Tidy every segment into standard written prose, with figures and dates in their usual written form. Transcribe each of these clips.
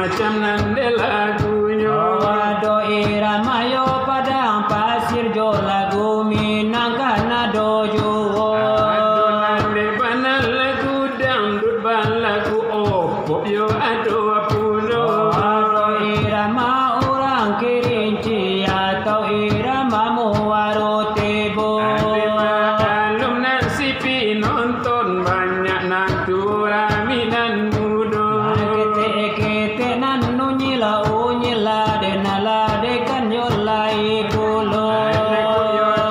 macam nande lagunya. Wado irama yo padang pasir jo lagu Minang kana dojo. Ado nande banal lagu dangdut ban lagu opo yo ado apuno. Wado irama orang Kerinci atau irama Muaro Tebo. Dalam nasipi nonton banyak natura minan mudo. Kete nanu nyila unyila denala dekan yolai kulo.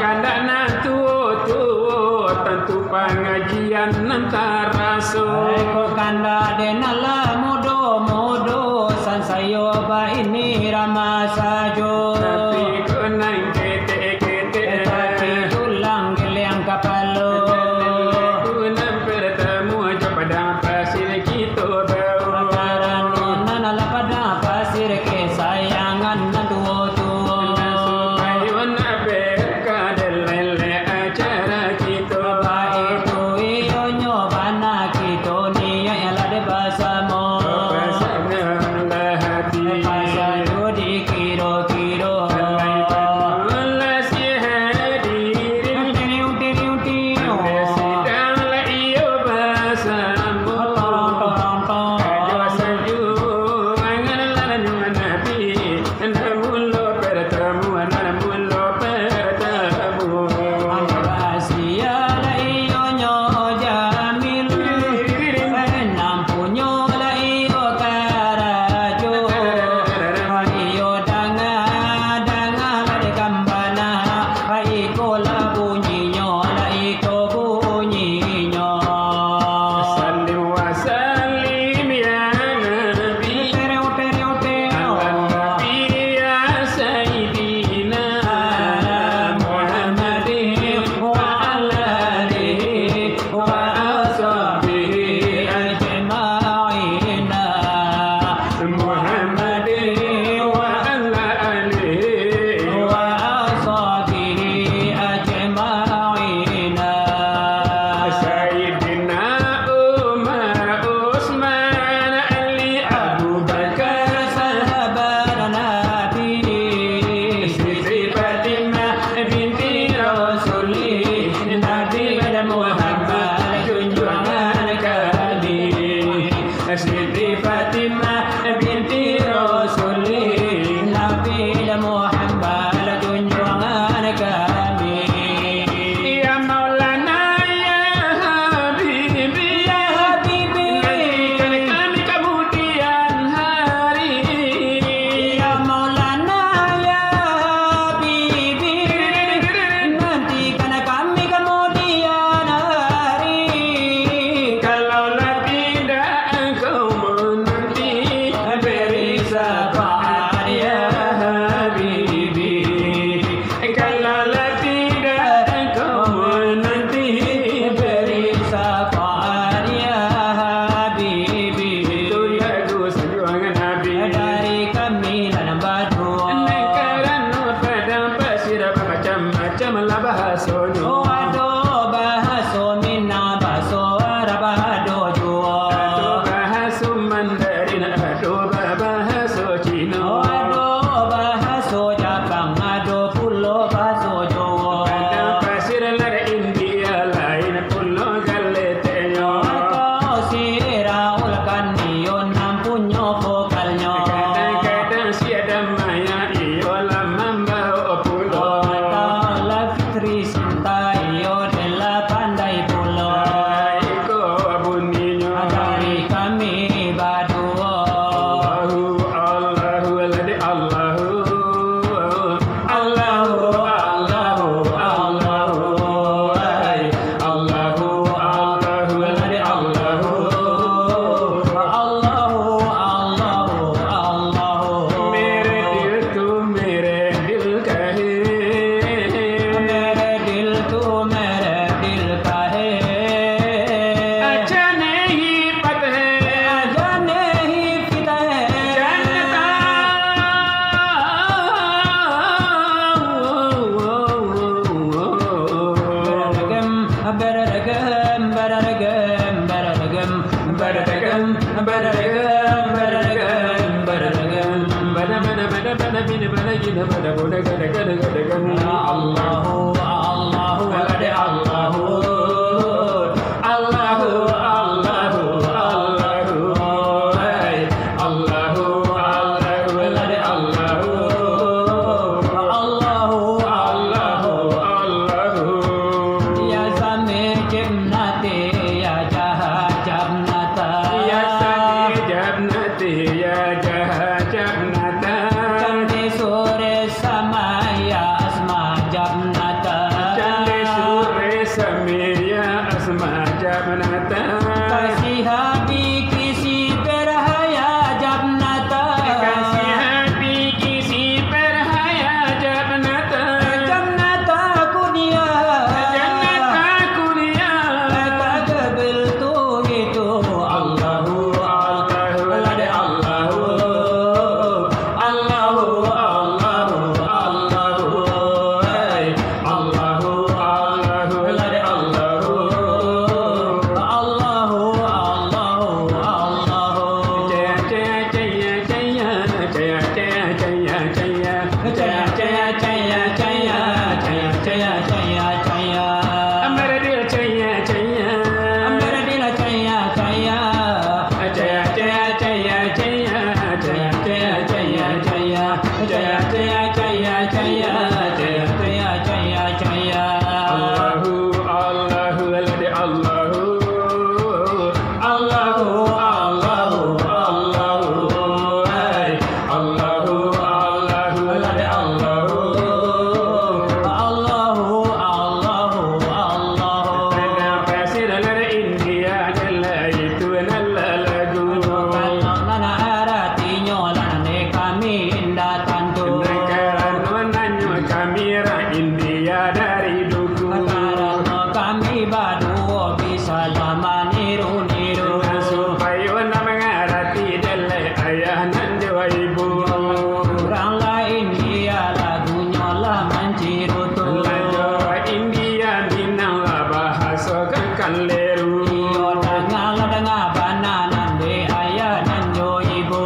Kanda tuo tentu pengajian antara so. Eko kanda denala modo modo san sayo ba ini rama sajo. Tapi kenang kete Tapi tulang geliang kapalo. kunang bertemu aja pada pasir kita bau. Pakaran nana pada pasir kesayangan nanduo tuo. Ayo nabe kadelele acara kita Itu iyo nyobana kito niya elade basamo. Pasanganlah hati. Pasado di kiro kiro. Allah si hadirin. Tiniu tiniu tiniu. Sedanglah iyo bersama. Tong tong tong. Ada saju angan nabi. Namun lo bertemu, namun lo bertemu. Rahasia la iyo nyo jamil. Nampunyo la iyo karajo. Iyo danga danga la de kambana. Iko la bunyinya la iko bunyinya. Salim wa salim ya nabi. Tereu tereu tereu. Nabi ya sayyidina Muhammadin wa ala alihi wa ashabihi ajma'ina. Muhammadin wa ala alihi Wa ashabihi ajma'ina. Sayyidina Umar Utsman Ali Abu Bakar Sahabat Nabi. Siti Fatimah binti Rasuli Nabi Muhammad junjungan kami. Siti Fatimah binti Rasuli Nabi Muhammad junjungan kami. Ya Maulana ya Habibi ya Habibi. Nantikan kami kemudian hari. Ya Maulana ya Habibi. Nantikan kami kemudian hari. Kalaulah tidak engkau menanti beri syafaat ya Habibi. Kalaulah tidak engkau menanti beri Safar ya Habibi. itu lagu sejuangan Nabi. Dari kami dan batu. Negara padang pasir macam-macam lah bahasanya. Waduh bahaso minna baso arabado juo. Aduh bahasa Mandarin, aduh bahasa Cina. Waduh bahaso Jepang, aduh pulau bahaso Jawa. Padang pasir lah India lain pulau galetnya. Kau sirau lekan nion nampunyo vokalnya. Kadang-kadang si ada maya iyo lah membawa pulau. Tala Fitri Sinta iyo dela pandai pulau. Iko bunyinya. Dari kami baduo. Allahu ladi Allahu. Allahu Allahu Allahu. Allahu Allahu ladi Allahu. Allahu Allahu Allahu. मेरे दिल तू मेरे दिल का है. मेरे दिल तू मेरे दिल का है. अच्छा नहीं पता है जाने ही पिता है. जानता. Beragam, beragam, beragam, beragam, beragam, beragam, beragam, da da da da Allahu Allahu Alade Allahu Allahu Allahu Allahu Allahu Alade Allahu Allahu Allahu Ya Sami Jannati Ya Jaha Jannata Ya Sami Jannati Ya Jaha Jannata Candi Sore Sama Ya Asma Jannata Candi Sure Samia Asma Jannata Kasih Habi Kisi Perhaya Jannata Kasih hati kisi perhaya Jannata Jannata Kunia Jannata kunia Takabil tu itu Allahu Allahu Alade Allahu Allahu Allahu Allahu Allahu Allahu Alade Allahu Allahu Allahu Allahu Jaya Jaya Jaya Jaya Jaya Jaya Jaya Jaya Jaya Jaya Jaya Jaya Jaya Jaya Jaya Jaya Amaradil Jaya Jaya Amiradila Jaya Jaya Jaya Jaya Jaya Jaya Jaya Jaya Jaya Jaya Jaya Jaya Jaya Jaya Jaya Jaya Jaya Jaya Allahu Allahu Alade Allahu Allahu Allahu Allahu Allahu Allahu Alade Allahu Allahu Allahu Allahu Nana pasir alade India jalla itu nalla lagu Nana arati nyolane kami indah tantu Nekaran menanyu kamera India dari duku Karena kami badu bisa lama niru-niru Supaya mengarati dele ayah nan jawa ibu Orang lain dia lagunya lah mencirutu Jawa India minang lah bahasa kan leru Iyo dengar bananan de ayah dan jo ibu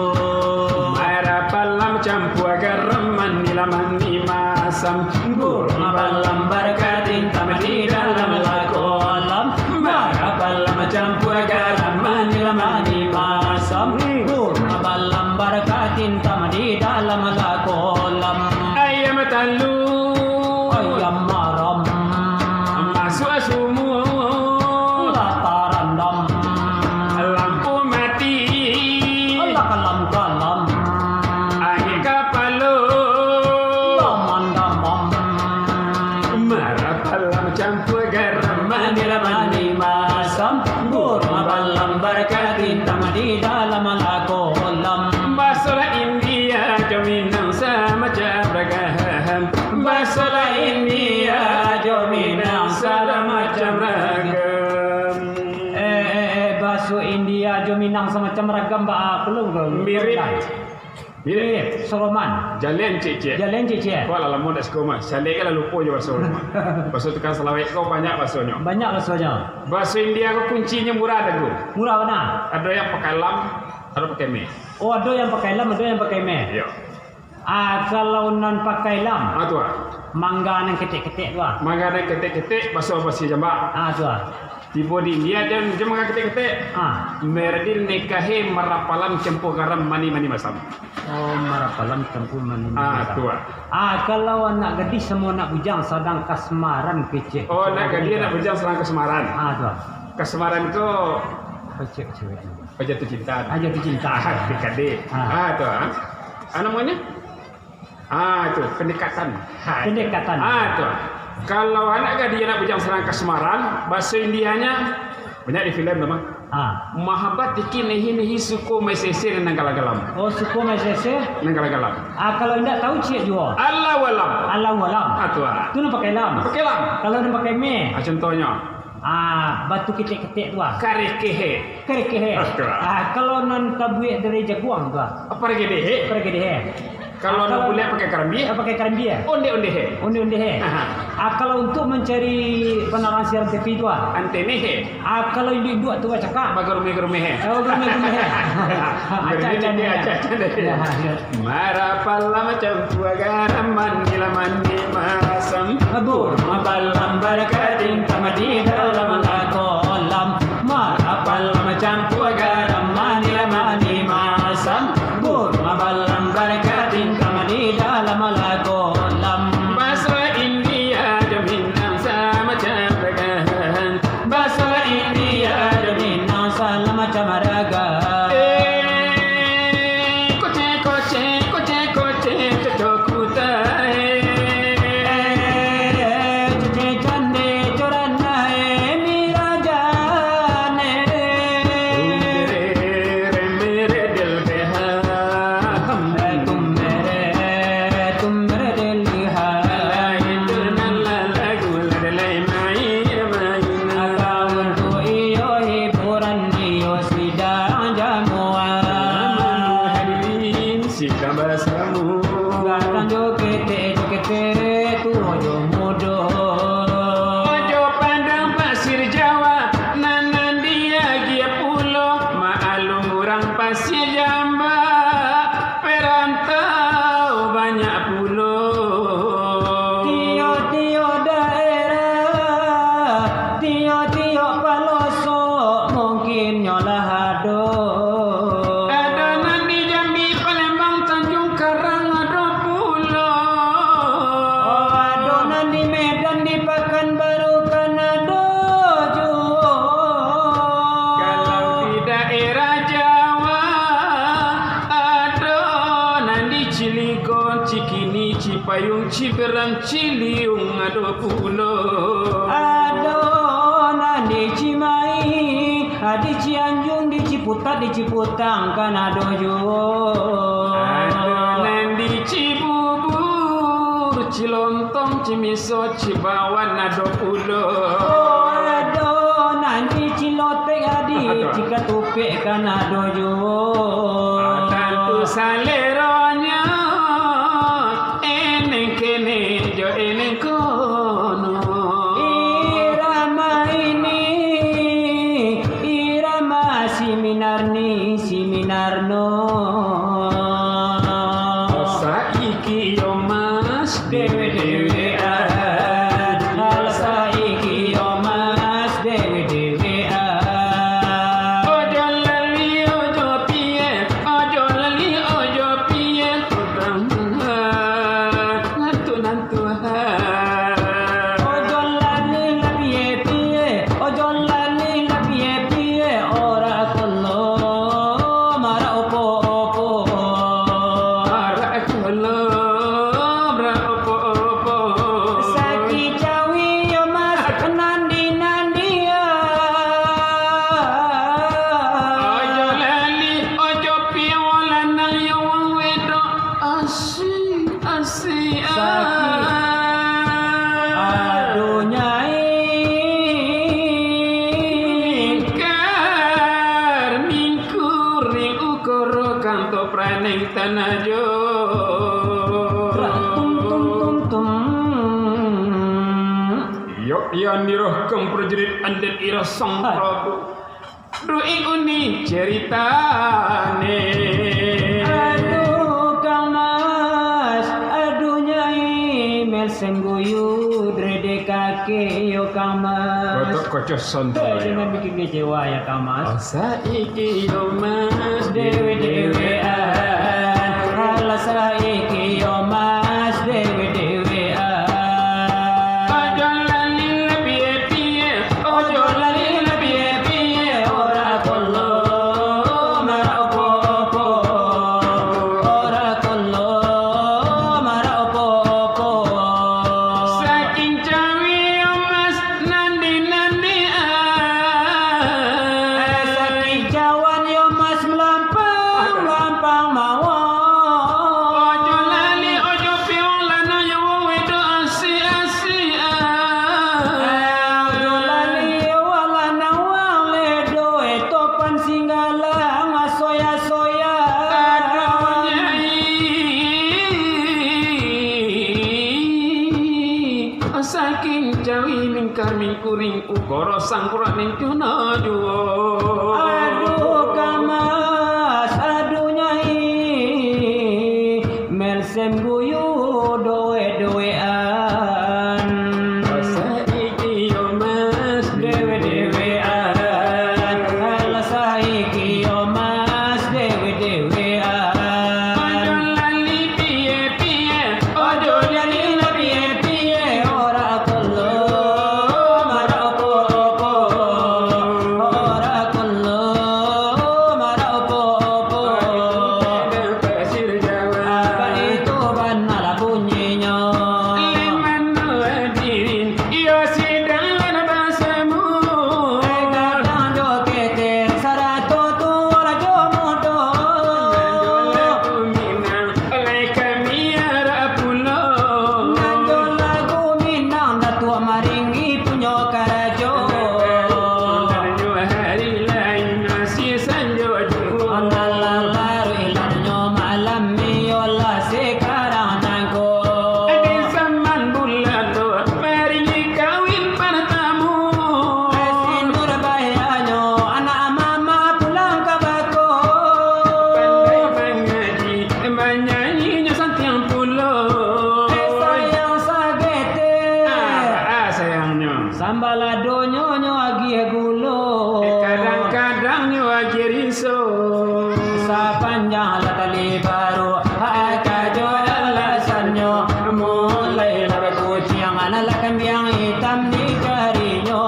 Mara palam campur garam manila mani masam Burma balam berkatin tamadi dalam lakolam Mara balam campur garam manila mani masam Burma balam berkatin tamadi dalam lakolam Ayam talu Ayam maram Masuk semua Lataran dam Lampu mati Allah kalam-kalam Air kapalo Laman damam Mara palam campur garam Manila mani masam Burma balam berkatin tamadi dalam lakolam Basola India Jominang sama cabragam Basola India Jominang sama macam ragam Basu India jo Minang semacam ragam ba belum ke? Mirip Soroman. Jalan cik-cik Jalan cicit. Kau lah lama dah sekoma Salik kan lupa je bahasa rumah Bahasa tukang selawik kau banyak bahasanya Banyak bahasanya. Bahasa India kau kuncinya murah dah tu Murah mana? Ada yang pakai lam Ada pakai me Oh ada yang pakai lam, ada yang pakai me. Ya Kalau non pakai lam, tu lah mangga nang ketik-ketik tu ah. Maka ada ketik-ketik Bahasa jambak Tu ah. Tiba di India dia makan ketik-ketik Merdil nikahi merapalan cempo garam mani-mani masam. Oh marapalam campur mani. Tu lah Kalau anak gadis semua nak bujang sedang kasmaran kecil. Oh nak dia nak berjam serang kesemaran Tu ah. Kesemaran tu Kecil cewek. jatuh cinta Aja tu cinta. Adik-adik tu namanya tu pendekatan Pendekatan. tu kalau anak dia nak berjam serang kesemaran bahasa Indianya banyak di filem memang mahabat ikinihi suku mesese nang galagalam Oh suku mesese. nang galagalam Kalau tidak tahu cik juga. Allah walam Allah walam. tu Tu nak pakai lam. pakai lam Kalau nak pakai me. contohnya Batu ketik-ketik tu ah. karikehe Kerek-kerek. Betul. Kalau non tabuik dari jaguang tu ah. apa lagi deh Kerek-kerek. Kalau nak boleh pakai karambi? Pakai karambi ya? Onde-onde he. Onde-onde he. Kalau untuk mencari penarangan siaran TV itu antene he. Kalau ibu tu cakap. Bagarume he. Bagarume he. Acah-acah deh. Marapalla macam garam manila mandi masam. Abur mabalam barakatin kamadi dalam kolam. Marapalla macam garam manila mandi masam. Bur mabalam barakatin kamadi dalam kolam. Bahasa India jaminang sama macam bahasa India jaminang sama macam raga. Payung Ciberang Ciliung ado pulo ado nandi Cimai adi Cianjung di Ciputat di Ciputang kan ado jo ado nandi Cibubur Cilontong Cimiso Cibawan ado pulo ado nandi Cilotek adi Cikatupe kan ado jo tentu saleronya Siminarno saiki yo mas dewe saiki yo mas dewe ojo lali ojo piye nantu ojo lali la piye ora kollo tanajo Yok yang niroh kang prajurit andet ira sang Prabu Duing uni ceritane Aduh Kang Mas Aduh Nyai Mel sengguyu drede kake yo Kang Mas Kotok kocok santai jangan bikin kecewa ya Kang Mas saiki yo Mas dewe-dewean ala saiki yo Mas dewe-dewean ojo lali piye-piye ora kollo maraopo ora kollo maraopo saking cawi yo Mas nandi saking jawan yo Mas melampau kuring ukara sang kuraning tuna juo. Aduh kamas aduh nyai mel sembuyu doe-doean Saiki yo mas dewe-dewean ala saiki yo mas dewe-dewean ojo lali piye-piye ojo lali piye-piye ora kello mara opo-opo ora kello mara opo-opo pasir Jawa. apa itu banala bunyinya Liman hadirin yo sidang lan basamu. kadang jokete sarato tu rajo mudo Lagu minang oleh kami arah pulau. nanjo lagu minang datua maringi punyo karajo Sanjo hari lain masih sanjo juo. Analalaru ilanyo malam miyola sekarang nangko Di zaman bulan do mari kawin pertamu. Sinur bayanyo anak mama pulang ke bako Pandai mengaji menyanyinya santiang pulau. sayang sagete Sayangnya. sambalado nyonyo agi gulo Kadang-kadang nyawa riso. Sepanjang latali baru akajo alasannya mulai lagu yang analakan biang hitam di jarinya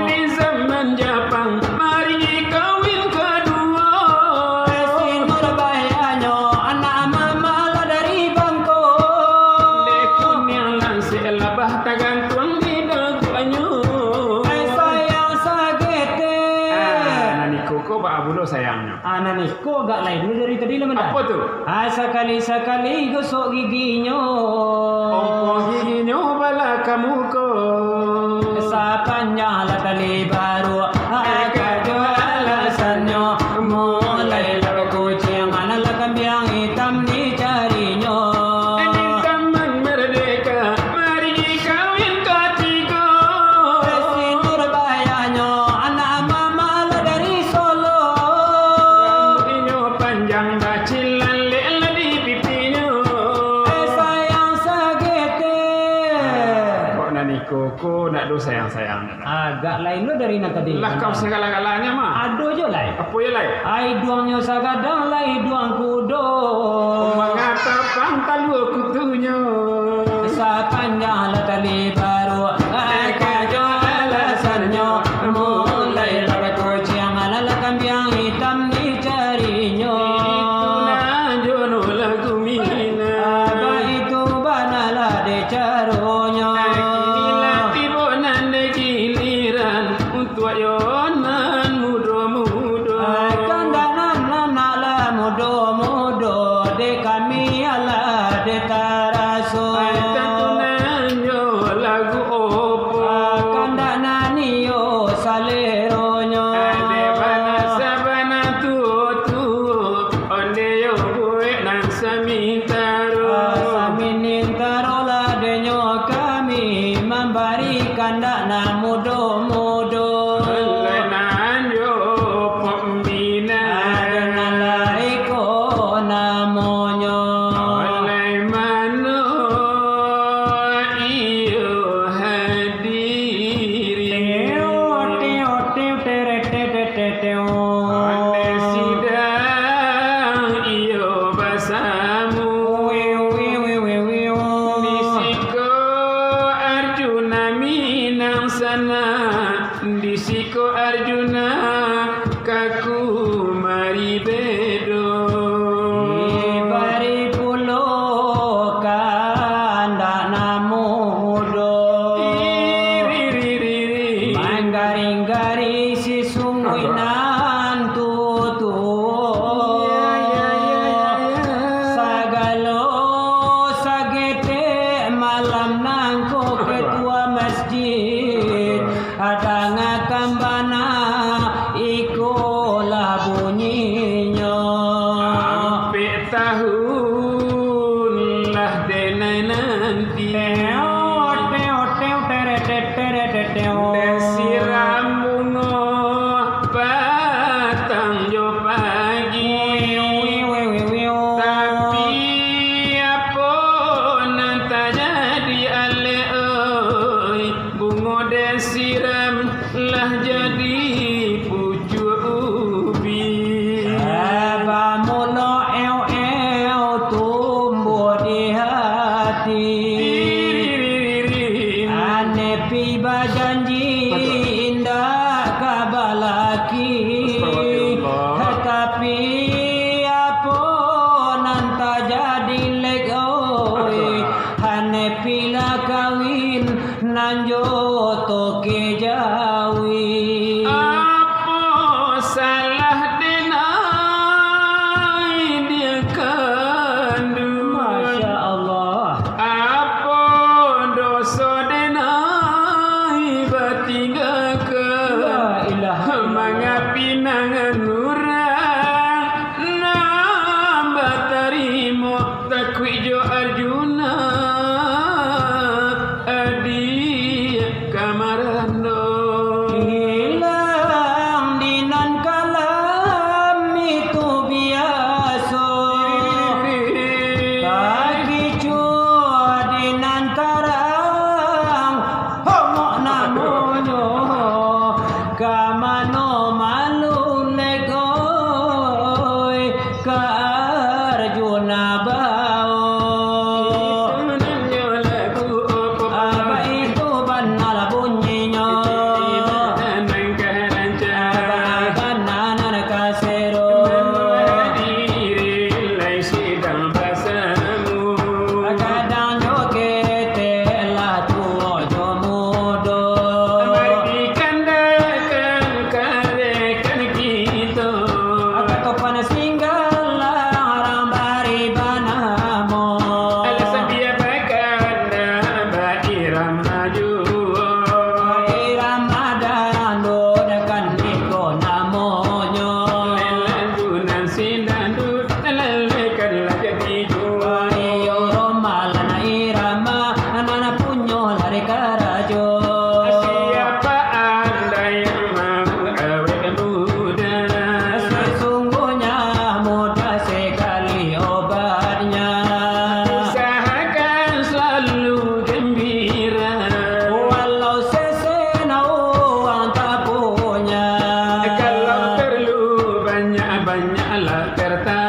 Di zaman Jepang mari kawin kedua. Sinur bayanyo anak mama lah dari bangko Dekun yang langsir labah tagantuang di daguanyo. sayang sagete Nani koko pak abulo sayangnya. anak ni kok gak lain lu dari tadi lemen Apa tu? sekali-sekali gosok giginya Opo giginya bala kamu ko. Sepanjang latali baru akajo alasannya mulai lagu yang analakan biang hitam dicarinya Di zaman merdeka mari kawin ketiga. Sinur bayanyo anak mama lah dari Solo Rambutnya panjang bacilan lela di pipinya. sayang sagete Kok nani koko nak do sayang-sayangnya. agak lain lo dari nak tadi Lah kau segala-galanya mah. aduh jo lai Apa ya lai? ai duangnya sagadang lai duang kudo Mengata pangkal dua kutunya. sepanjang latali baru akajo alasannya mulai lagu yang analakan biang hitam dicarinya Jono lagu mina. apa itu banala dicarunya Inilah tiba nanda giliran untuk yonan mudo-mudo. kandanan nala mudo-mudo de kami ala de taraso Tentu nanyo lagu opo. kandanani yo saleronya Ade bana sabana tu onde yo gue nang samintaro. saminin tarola denyo kami memberikan dana mudo-mudo Nanyo pembina. adana iko namonyo Oleh mano iyo hadirin. Oleh sidang iyo basamu. Disiko Arjuna minang sana. Disiko Arjuna kaku mari bedo. Bari pulo kandana mudo Iri-iri-iri. manggaring-garing si sungguh nantutu sagalo sagete malam nangko ketua masjid ada ngakambana ikolah bunyinya Sampai tahun lah denai nanti. Teo, teo, teo, tere, tere, tere, teo. lagi. Tapi apa nanti jadi ale oi, bunga desiram lah jadi pucuk ubi. Mula tumbuh di hati. Anepi bajanji indah kabalaki. Tapi apa nanti jadi legoi. Anepi lah kawin nanjo toke jawi. Apa salah denai dia kandung? Masya Allah. Apa dosa denai batinggalkan? La ilaha Mengapi nangan nurang nambah tarimo takwi jo Arjuna adi kamarando. Hilang dinan kalam itu biasa. Kaki cua dinan tarang homo namonyo. Kamano malu legoi ka Arjuna bao. Apa itu benar bunyinya? Kanan kasero. Kadang joget lah tuo jomudo. Topan singgah orang bari banamo. Ramadan do dekan niko namonyo. Ayo romal na irama nana punyo lari karajo. Siapa anda yang mau awet muda? Sesungguhnya mudah sekali obatnya. Usahakan selalu gembira. Walau sesena uang tak punya. Kalau perlu banyak-banyaklah kertas.